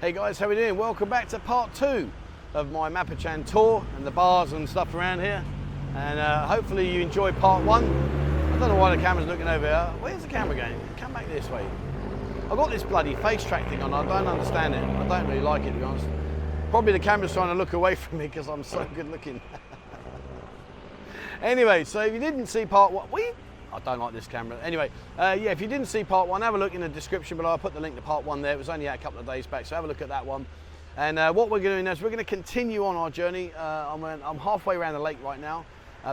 Hey guys, how are we doing? Welcome back to part 2 of my Mapachan tour and the bars and stuff around here. And hopefully you enjoyed part 1. I don't know why the camera's looking over here. Where's the camera going? Come back this way. I've got this bloody face track thing on. I don't understand it. I don't really like it, to be honest. Probably the camera's trying to look away from me because I'm so good looking. Anyway, so if you didn't see part 1, I don't like this camera. Anyway, yeah, if you didn't see part 1, have a look in the description below. I'll put the link to part 1 there. It was only out a couple of days back, so have a look at that one. And what we're doing now is we're going to continue on our journey. I'm halfway around the lake right now.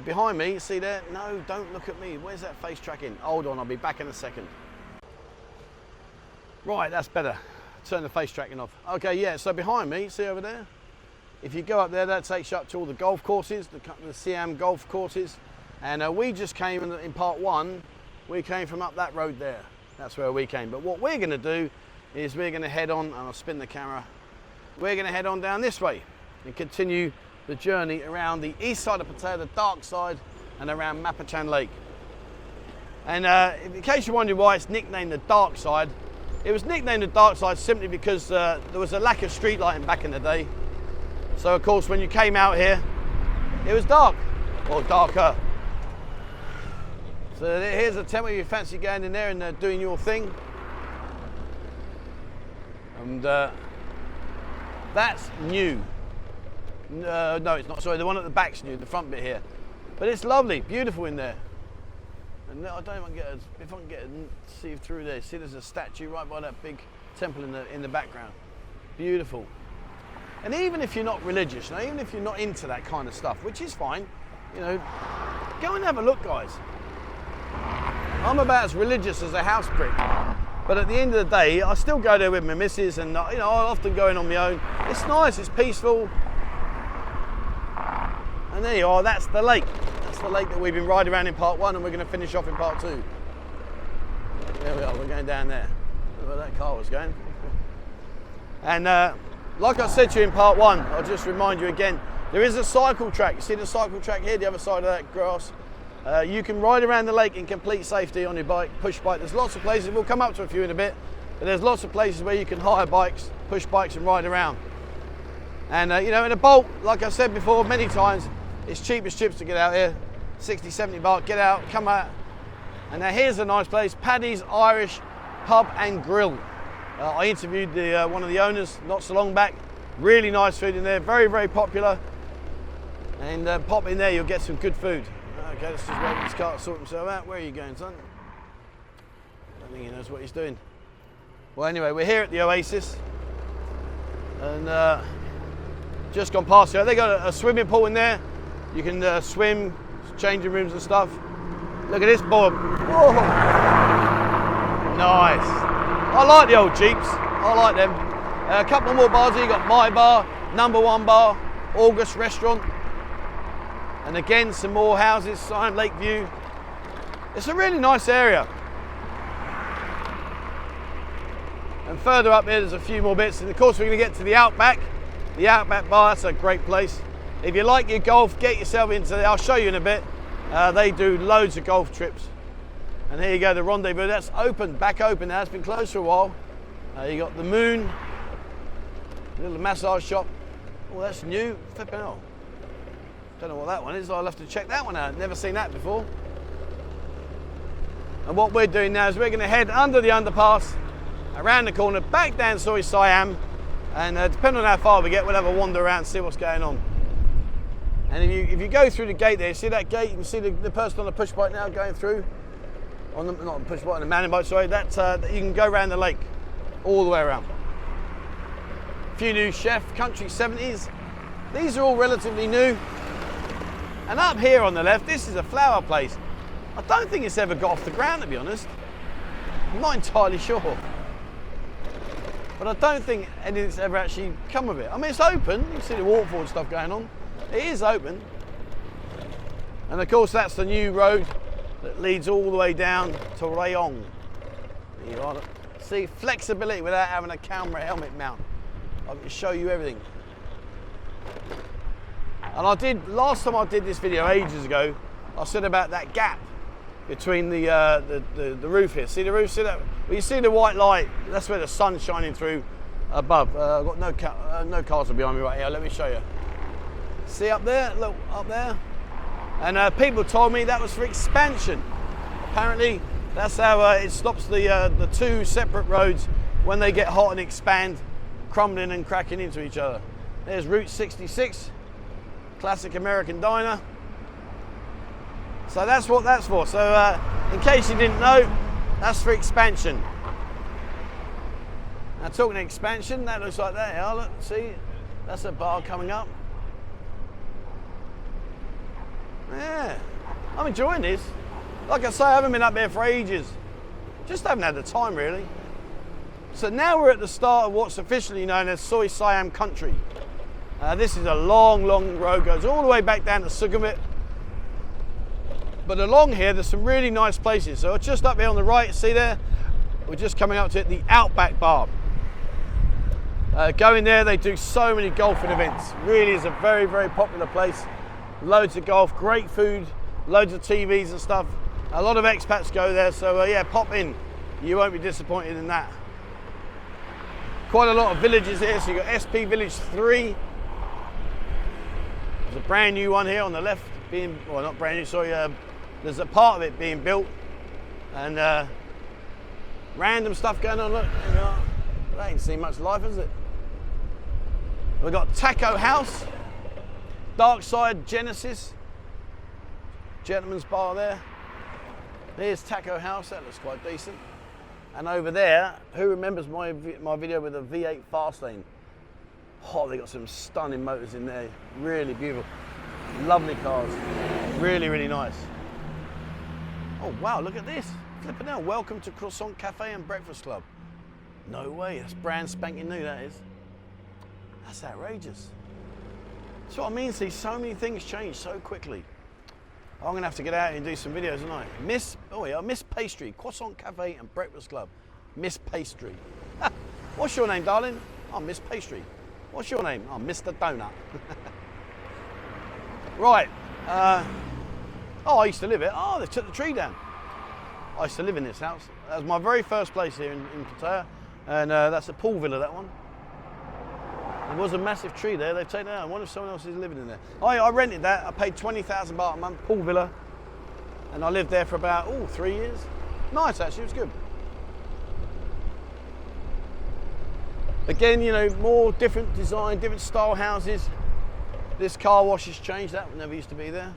Behind me, see there? No, don't look at me. Where's that face tracking? Hold on, I'll be back in a second. Right, that's better. Turn the face tracking off. Okay, yeah, so behind me, see over there? If you go up there, that takes you up to all the golf courses, the Siam golf courses. And we just came in part 1, we came from up that road there. That's where we came. But what we're going to do is we're going to head on, and I'll spin the camera, we're going to head on down this way and continue the journey around the east side of Pattaya, the dark side, and around Mapachan Lake. And in case you're wondering why it's nicknamed the dark side, it was nicknamed the dark side simply because there was a lack of street lighting back in the day. So of course when you came out here, it was dark, or darker. So here's a tent if you fancy going in there and doing your thing. And that's new. No, it's not. Sorry, the one at the back's new, the front bit here. But it's lovely, beautiful in there. And I don't even if I can get see through there. See, there's a statue right by that big temple in the background. Beautiful. And even if you're not religious, you know, even if you're not into that kind of stuff, which is fine, you know, go and have a look, guys. I'm about as religious as a house brick, but at the end of the day, I still go there with my missus, and you know, I often go in on my own. It's nice, it's peaceful, and there you are. That's the lake. That's the lake that we've been riding around in part 1, and we're going to finish off in part 2. There we are. We're going down there. Look where that car was going. And like I said to you in part 1, I'll just remind you again. There is a cycle track. You see the cycle track here, the other side of that grass. You can ride around the lake in complete safety on your bike, push bike. There's lots of places, we'll come up to a few in a bit, but there's lots of places where you can hire bikes, push bikes and ride around. And you know, in a bolt, like I said before many times, it's cheap as chips to get out here. 60, 70 baht, get out, come out. And now here's a nice place, Paddy's Irish Pub and Grill. I interviewed one of the owners not so long back. Really nice food in there, very, very popular. And pop in there, you'll get some good food. Okay, let's just wait for this car to sort himself out. Where are you going, son? I don't think he knows what he's doing. Well, anyway, we're here at the Oasis. And just gone past here. They got a swimming pool in there. You can swim, changing rooms and stuff. Look at this board. Whoa. Nice. I like the old Jeeps. I like them. A couple more bars here. You got My Bar, Number 1 Bar, August Restaurant. And again, some more houses, Siam Lake View. It's a really nice area. And further up there, there's a few more bits. And of course, we're going to get to the Outback. The Outback Bar, that's a great place. If you like your golf, get yourself into there. I'll show you in a bit. They do loads of golf trips. And here you go, the Rendezvous. That's open, back open now. It's been closed for a while. You got the Moon, little massage shop. Oh, that's new. Flipping hell. Don't know what that one is. I'll have to check that one out. Never seen that before. And what we're doing now is we're going to head under the underpass, around the corner, back down Soi Siam, and depending on how far we get, we'll have a wander around and see what's going on. And if you go through the gate there, see that gate? You can see the person on the push bike now going through. On the, not the push bike, on the mountain bike. Sorry. That you can go around the lake, all the way around. A few new chef country 70s. These are all relatively new. And up here on the left, this is a flower place. I don't think it's ever got off the ground, to be honest. I'm not entirely sure. But I don't think anything's ever actually come of it. I mean, it's open. You can see the waterfall and stuff going on. It is open. And of course, that's the new road that leads all the way down to Rayong. You are, see, flexibility without having a camera helmet mount. I can show you everything. And I did, last time I did this video ages ago, I said about that gap between the roof here. See the roof? See that? Well, you see the white light, that's where the sun's shining through. above. I've got no cars behind me right here. Let me show you. See up there? Look up there. And people told me that was for expansion. Apparently, that's how it stops the two separate roads when they get hot and expand, crumbling and cracking into each other. There's Route 66, classic American diner. So that's what that's for. So in case you didn't know, that's for expansion. Now talking expansion, that looks like that. Yeah, look, see, that's a bar coming up. Yeah, I'm enjoying this. Like I say, I haven't been up there for ages. Just haven't had the time really. So now we're at the start of what's officially known as Soi Siam country. This is a long, long road, goes all the way back down to Sukhumvit. But along here, there's some really nice places. So just up here on the right, see there? We're just coming up to it, the Outback Bar. Going there, they do so many golfing events. Really is a very, very popular place. Loads of golf, great food, loads of TVs and stuff. A lot of expats go there, so yeah, pop in. You won't be disappointed in that. Quite a lot of villages here, so you've got SP Village 3. There's a brand new one here on the left, being, well not brand new, sorry, there's a part of it being built. And random stuff going on, look, that ain't seen much life, has it? We've got Taco House, Dark Side Genesis, gentleman's bar there. Here's Taco House, that looks quite decent. And over there, who remembers my video with a V8 Fastlane? Oh, they got some stunning motors in there, really beautiful. Lovely cars, really, really nice. Oh wow, look at this. Flipping out, welcome to Croissant Cafe and Breakfast Club. No way, that's brand spanking new, that is. That's outrageous. That's what I mean, see, so many things change so quickly. I'm gonna have to get out and do some videos tonight. Miss Pastry, Croissant Cafe and Breakfast Club. Miss Pastry. What's your name, darling? I'm Miss Pastry. What's your name? I'm Mr. Donut. Right. Oh, I used to live here. Oh, they took the tree down. I used to live in this house. That was my very first place here in Pattaya. And that's a pool villa, that one. There was a massive tree there, they've taken it out. I wonder if someone else is living in there. I rented that, I paid 20,000 baht a month, pool villa. And I lived there for about, 3 years. Nice actually, it was good. Again, you know, more different design, different style houses. This car wash has changed, that never used to be there.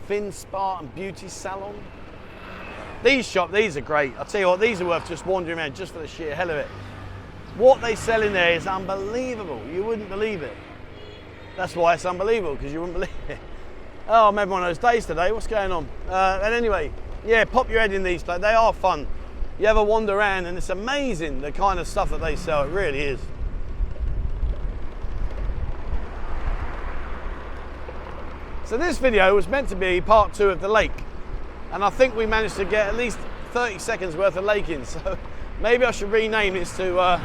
Fin Spa and Beauty Salon. These are great. I'll tell you what, these are worth just wandering around just for the sheer hell of it. What they sell in there is unbelievable. You wouldn't believe it. That's why it's unbelievable, because you wouldn't believe it. Oh, I'm having one of those days today. What's going on? And anyway, yeah, pop your head in these places. They are fun. You ever wander around and it's amazing the kind of stuff that they sell. It really is. So this video was meant to be part 2 of the lake. And I think we managed to get at least 30 seconds worth of lake in. So maybe I should rename this to Out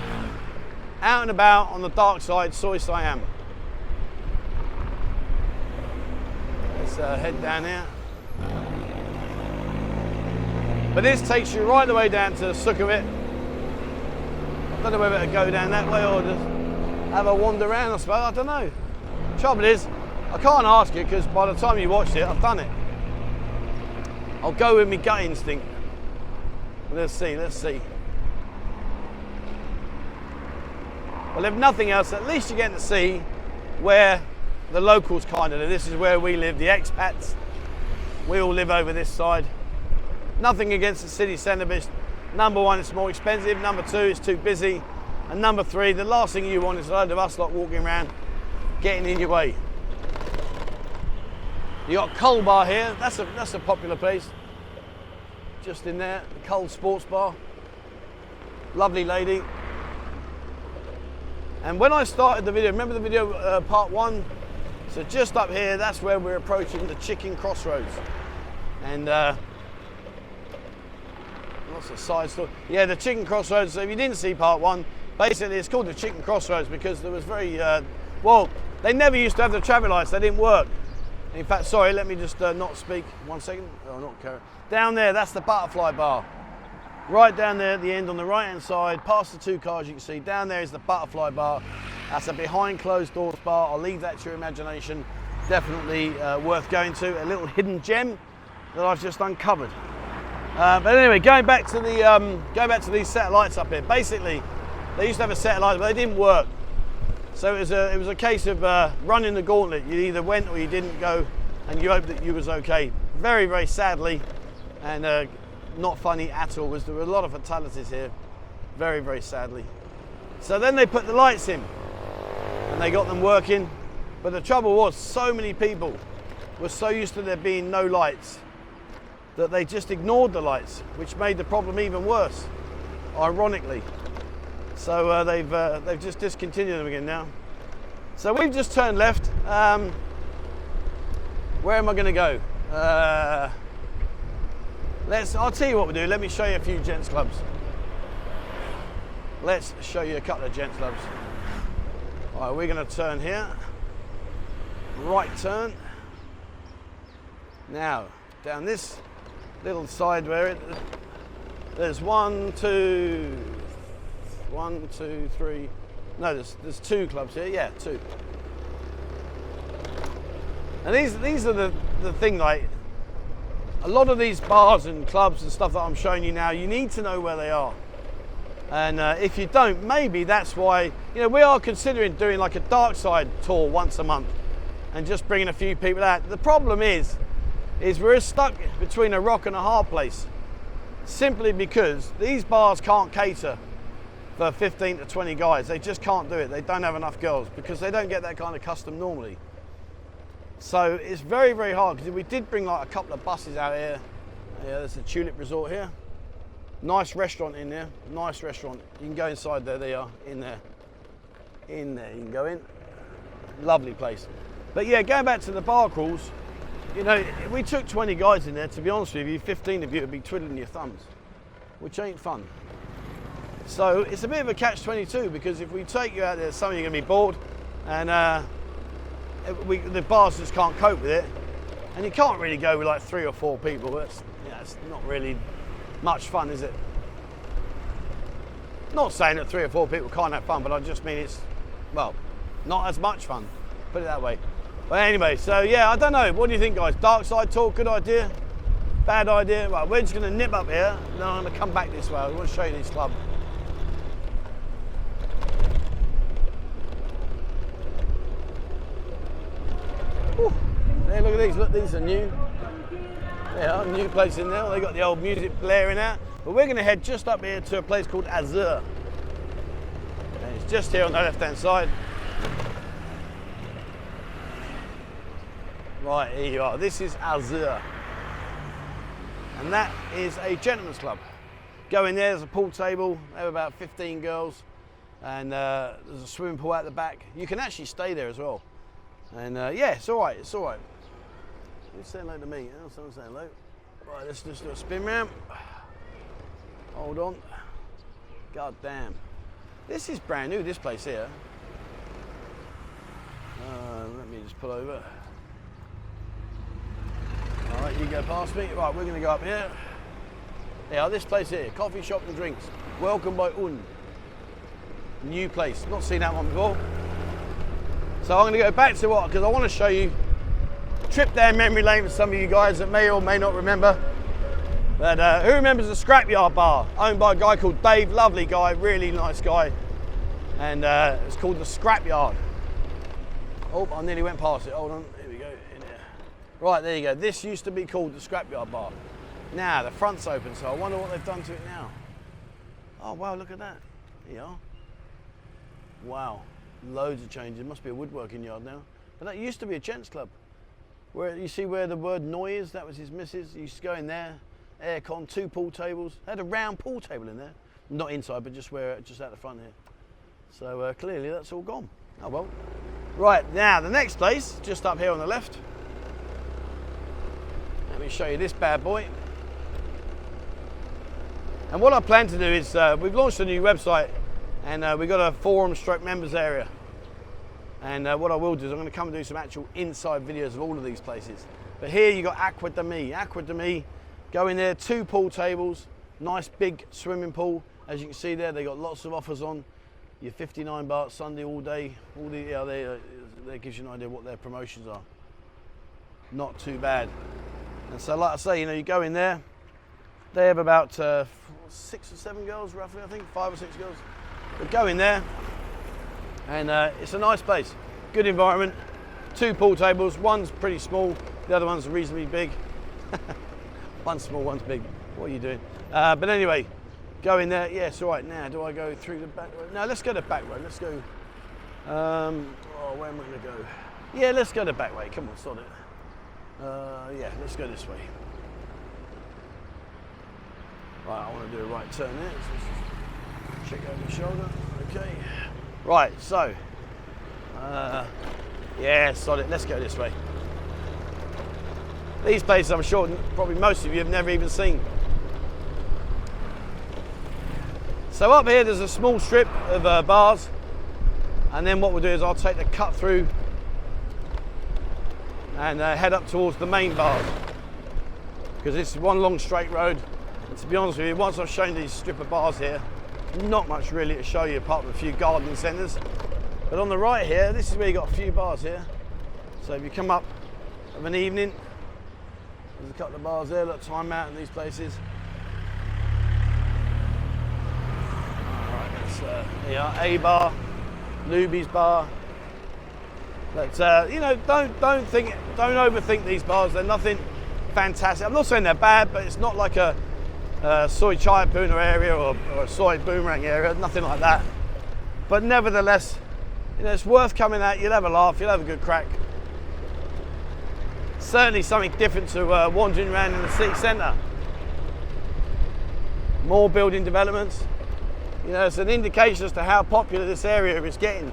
and About on the Dark Side, Soi Siam. Let's head down here. But this takes you right the way down to Sukhumvit. I don't know whether to go down that way or just have a wander around, I suppose. I don't know. Trouble is, I can't ask you because by the time you watched it, I've done it. I'll go with my gut instinct. Let's see. Well, if nothing else, at least you're getting to see where the locals kind of live. This is where we live, the expats. We all live over this side. Nothing against the city centre, but number 1, it's more expensive. Number 2, it's too busy. And number 3, the last thing you want is a load of us lot walking around, getting in your way. You got Coal Bar here. That's a popular place. Just in there, the Coal Sports Bar. Lovely lady. And when I started the video, remember the video part 1? So just up here, that's where we're approaching the Chicken Crossroads. And lots of side story. Yeah, the Chicken Crossroads. So if you didn't see part 1, basically it's called the Chicken Crossroads because there was very well, they never used to have the traffic lights. They didn't work. In fact, sorry, let me just not speak. 1 second. Oh, not carry. Down there, that's the Butterfly Bar. right down there at the end on the right hand side, past the two cars you can see, down there is the Butterfly Bar. That's a behind closed doors bar. I'll leave that to your imagination. Definitely worth going to. A little hidden gem that I've just uncovered. But anyway, going back to these set of lights up here. Basically, they used to have a set of lights, but they didn't work. So it was a case of running the gauntlet. You either went or you didn't go, and you hoped that you was okay. Very, very sadly, and not funny at all, was there were a lot of fatalities here. Very, very sadly. So then they put the lights in, and they got them working. But the trouble was, so many people were so used to there being no lights that they just ignored the lights, which made the problem even worse, ironically. So they've just discontinued them again now. So we've just turned left. Where am I going to go? I'll tell you what we'll do. Let me show you a few gents clubs. Let's show you a couple of gents clubs. All right, we're going to turn here. Right turn. Now, down this little side where there's 1, 2, 3. No, there's 2 clubs here. Yeah, 2. And these are the thing, like, a lot of these bars and clubs and stuff that I'm showing you now, you need to know where they are. And if you don't, maybe that's why, we are considering doing like a dark side tour once a month and just bringing a few people out. The problem is we're stuck between a rock and a hard place, simply because these bars can't cater for 15 to 20 guys. They just can't do it. They don't have enough girls because they don't get that kind of custom normally. So it's very, very hard, because if we did bring like a couple of buses out here, yeah, there's a Tulip Resort here. Nice restaurant in there, nice restaurant. You can go inside there, they are, in there. In there, you can go in. Lovely place. But yeah, going back to the bar crawls, if we took 20 guys in there, to be honest with you, 15 of you would be twiddling your thumbs, which ain't fun. So it's a bit of a catch-22, because if we take you out there, some of you are going to be bored, and the bars just can't cope with it, and you can't really go with like 3 or 4 people. It's not really much fun, is it? Not saying that 3 or 4 people can't have fun, but I just mean it's, well, not as much fun, put it that way. But anyway, so yeah, I don't know. What do you think, guys? Dark side talk, good idea? Bad idea? Right, we're just going to nip up here, and then I'm going to come back this way. I want to show you this club. Whew. There, look at these. Look, these are new. They are new place in there. They got the old music blaring out. But we're going to head just up here to a place called Azur. And it's just here on the left-hand side. Right, here you are. This is Azur. And that is a gentleman's club. Go in there, there's a pool table. They have about 15 girls. And there's a swimming pool out the back. You can actually stay there as well. And yeah, it's all right, it's all right. Who's saying hello to me? Oh, someone's saying hello. Right, let's just do a spin round. Hold on. God damn. This is brand new, this place here. Let me just pull over. All right, you go past me. Right, we're going to go up here. Yeah, this place here, coffee shop and drinks. Welcome by Un. New place, not seen that one before. So I'm going to go back to what, because I want to show you trip down memory lane for some of you guys that may or may not remember. But who remembers the Scrapyard Bar, owned by a guy called Dave? Lovely guy, really nice guy. And it's called the Scrapyard. Oh, I nearly went past it. Hold on, here we go. In there. Right, there you go. This used to be called the Scrapyard Bar. Now the front's open, so I wonder what they've done to it now. Oh wow, look at that. Here you are. Wow, loads of changes. It must be a woodworking yard now. But that used to be a gents club. Where you see where the word Noy is, that was his missus. He used to go in there, aircon, 2 pool tables. They had a round pool table in there. Not inside, but just out the front here. So clearly that's all gone. Oh well. Right, now the next place, just up here on the left. Let me show you this bad boy. And what I plan to do is, we've launched a new website, and we've got a forum / members area. And what I will do is I'm going to come and do some actual inside videos of all of these places. But here you got Aqua de Mi. Aqua de Mi, go in there, 2 pool tables, Nice big swimming pool. As you can see there, they got lots of offers on. Your 59 baht Sunday all day. That gives you an idea what their promotions are. Not too bad. And so, like I say, you know, you go in there. They have about 6 or 7 girls, roughly, I think, 5 or 6 girls. But go in there, and it's a nice place. Good environment. 2 pool tables. One's pretty small. The other one's reasonably big. One's small, one's big. What are you doing? But anyway, go in there. Yeah, it's all right. Now, do I go through the back road? No, let's go the back road. Let's go. Where am I going to go? Yeah, let's go the back way. Come on, sod it. Yeah, let's go this way. Right, I want to do a right turn there. So let's check over the shoulder. Okay. Right, so. Yeah, sod it. Let's go this way. These places, I'm sure, probably most of you have never even seen. So up here, there's a small strip of bars, and then what we'll do is I'll take the cut through and head up towards the main bars, because this is one long straight road. And to be honest with you, once I've shown these strip of bars here, not much really to show you apart from a few gardening centres. But on the right here, this is where you got a few bars here. So if you come up of an evening, there's a couple of bars there. Look, time out in these places. All right, that's yeah, A bar, Luby's bar. But you know, don't overthink these bars. They're nothing fantastic. I'm not saying they're bad, but it's not like a Soi Chai Puna area or a Soi Boomerang area. Nothing like that. But nevertheless, you know, it's worth coming out. You'll have a laugh. You'll have a good crack. Certainly something different to wandering around in the city centre. More building developments. You know, it's an indication as to how popular this area is getting.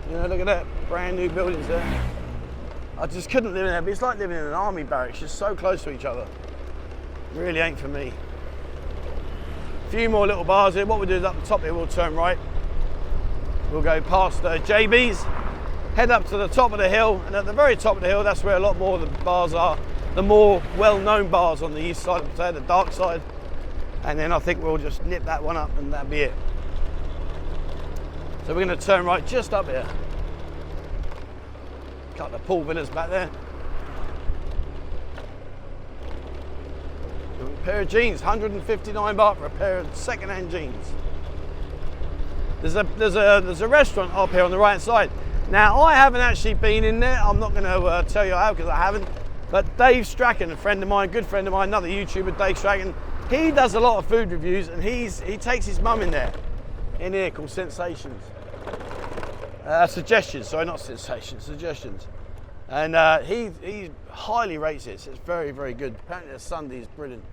You know, look at that, brand new buildings there. I just couldn't live in there, but it's like living in an army barracks, just so close to each other. Really ain't for me. A few more little bars here. What we'll do is up the top here, we'll turn right. We'll go past JB's, head up to the top of the hill, and at the very top of the hill, that's where a lot more of the bars are. The more well-known bars on the east side of Pattaya, the dark side. And then I think we'll just nip that one up and that'll be it. So we're going to turn right just up here. Couple of pool villas back there. A pair of jeans, 159 baht for a pair of second-hand jeans. There's a restaurant up here on the right side. Now I haven't actually been in there. I'm not going to tell you how because I haven't. But Dave Strachan, a friend of mine, good friend of mine, another YouTuber, Dave Strachan, he does a lot of food reviews, and he takes his mum in there, in here, called Sensations. Suggestions, sorry, not Sensations, Suggestions. And he highly rates it. It's very, very good. Apparently the Sunday is brilliant.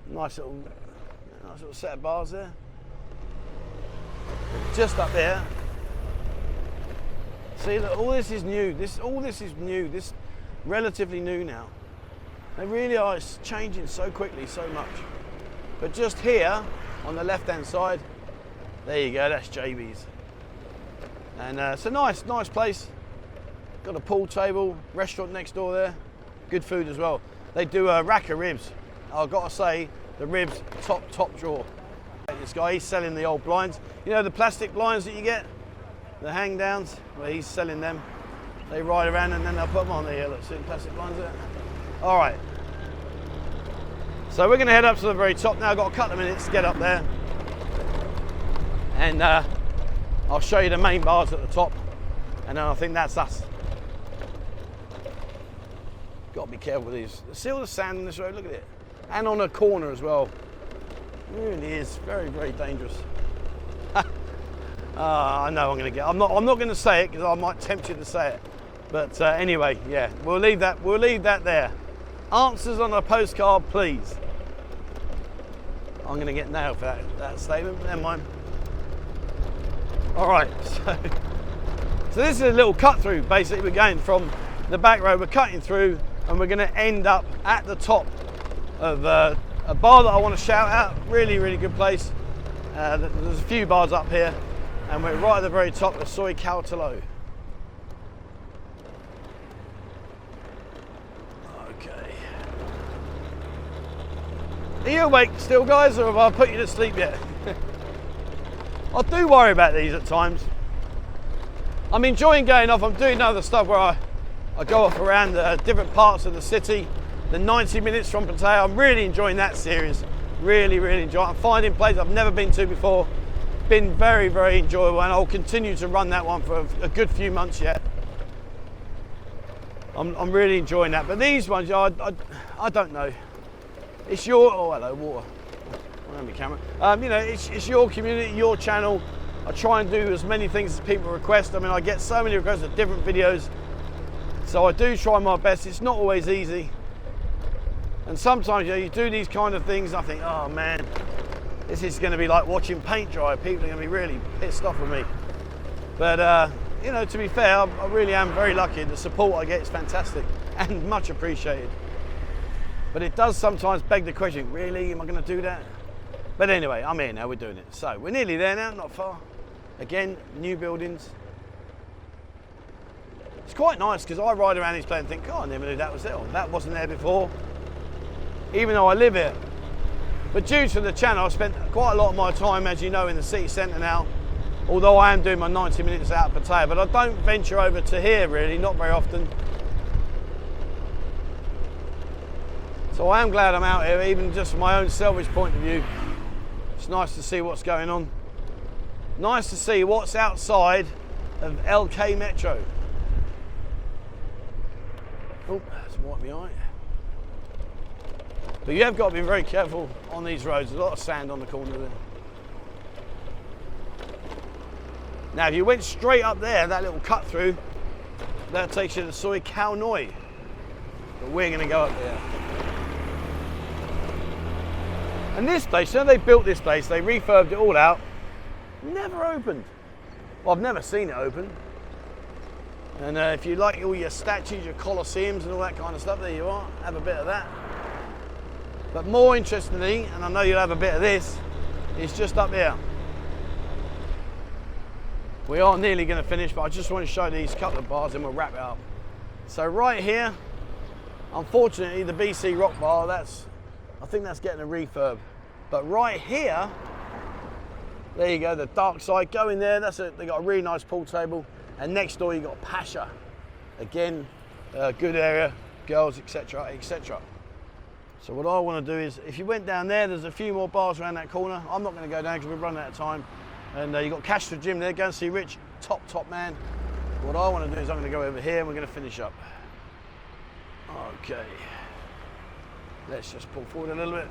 Nice little set of bars there. Just up there. See, look, all this is new. All this is new. This relatively new now. They really are. It's changing so quickly, so much. But just here, on the left-hand side, there you go. That's JB's. And it's a nice place. Got a pool table, restaurant next door there. Good food as well. They do a rack of ribs. I've got to say, the ribs, top drawer. This guy, he's selling the old blinds. You know the plastic blinds that you get? The hang downs? Well, he's selling them. They ride around and then they'll put them on there. Look, see the plastic blinds there? All right. So we're going to head up to the very top now. I've got a couple of minutes to get up there. And I'll show you the main bars at the top. And then I think that's us. Got to be careful with these. See all the sand in this road? Look at it. And on a corner as well. It really is very, very dangerous. I know I'm going to get. I'm not going to say it because I might tempt you to say it. But anyway, yeah, we'll leave that there. Answers on a postcard, please. I'm going to get nailed for that statement, but never mind. All right, so this is a little cut through. Basically, we're going from the back road. We're cutting through, and we're going to end up at the top of a bar that I want to shout out. Really, really good place. There's a few bars up here, and we're right at the very top of Soi Siam. Are you awake still, guys, or have I put you to sleep yet? I do worry about these at times. I'm enjoying going off. I'm doing other stuff where I go off around different parts of the city. The 90 minutes from Pattaya, I'm really enjoying that series. Really, really enjoying it. I'm finding places I've never been to before. Been very, very enjoyable, and I'll continue to run that one for a good few months yet. I'm really enjoying that. But these ones, I don't know. It's your, oh hello, water. I don't have my camera. You know, it's your community, your channel. I try and do as many things as people request. I mean, I get so many requests of different videos. So I do try my best. It's not always easy. And sometimes, you know, you do these kind of things, I think, oh man, this is going to be like watching paint dry. People are going to be really pissed off with me. But, you know, to be fair, I really am very lucky. The support I get is fantastic and much appreciated. But it does sometimes beg the question, really, am I going to do that? But anyway, I'm here now, we're doing it. So we're nearly there now, not far. Again, new buildings. It's quite nice because I ride around this place and think, oh, I never knew that was there. Or that wasn't there before, even though I live here. But due to the channel, I've spent quite a lot of my time, as you know, in the city centre now. Although I am doing my 90 minutes out of Pattaya, but I don't venture over to here really, not very often. So I am glad I'm out here, even just from my own selfish point of view. It's nice to see what's going on. Nice to see what's outside of LK Metro. Oh, that's wipe my eye. But you have got to be very careful on these roads. There's a lot of sand on the corner there. Now, if you went straight up there, that little cut through, that takes you to Soi Siam. But we're going to go up there. And this place, you know, they built this place, they refurbed it all out, never opened. Well, I've never seen it open. And if you like all your statues, your Colosseums and all that kind of stuff, there you are, have a bit of that. But more interestingly, and I know you'll have a bit of this, is just up here. We are nearly going to finish, but I just want to show these couple of bars and we'll wrap it up. So right here, unfortunately, the BC Rock Bar, I think that's getting a refurb. But right here, there you go, the dark side. Go in there, they got a really nice pool table. And next door you got Pasha. Again, good area, girls, etc, etc. So what I want to do is, if you went down there, there's a few more bars around that corner. I'm not going to go down because we're running out of time. And you got Cashford Gym there, go and see Rich, top man. What I want to do is I'm going to go over here and we're going to finish up. Okay. Let's just pull forward a little bit.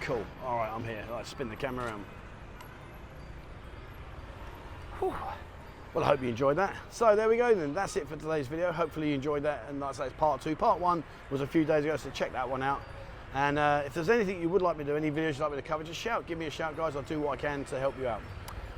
Cool, all right, I'm here. Let's spin the camera around. Whew. Well, I hope you enjoyed that. So there we go then, that's it for today's video. Hopefully you enjoyed that, and like I say, it's part 2. Part 1 was a few days ago, so check that one out. And if there's anything you would like me to do, any videos you'd like me to cover, just shout, give me a shout, guys. I'll do what I can to help you out.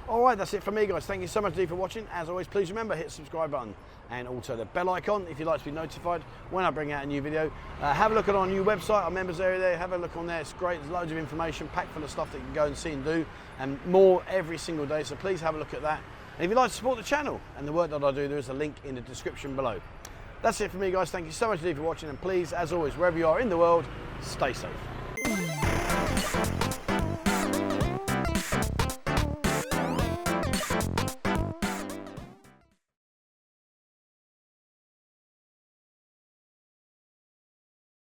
All right, that's it from me, guys. Thank you so much indeed for watching. As always, please remember, hit the subscribe button and also the bell icon if you'd like to be notified when I bring out a new video. Have a look at our new website, our members area there. Have a look on there. It's great. There's loads of information, packed full of stuff that you can go and see and do, and more every single day. So please have a look at that. And if you'd like to support the channel and the work that I do, there is a link in the description below. That's it for me, guys. Thank you so much indeed for watching, and please, as always, wherever you are in the world, stay safe.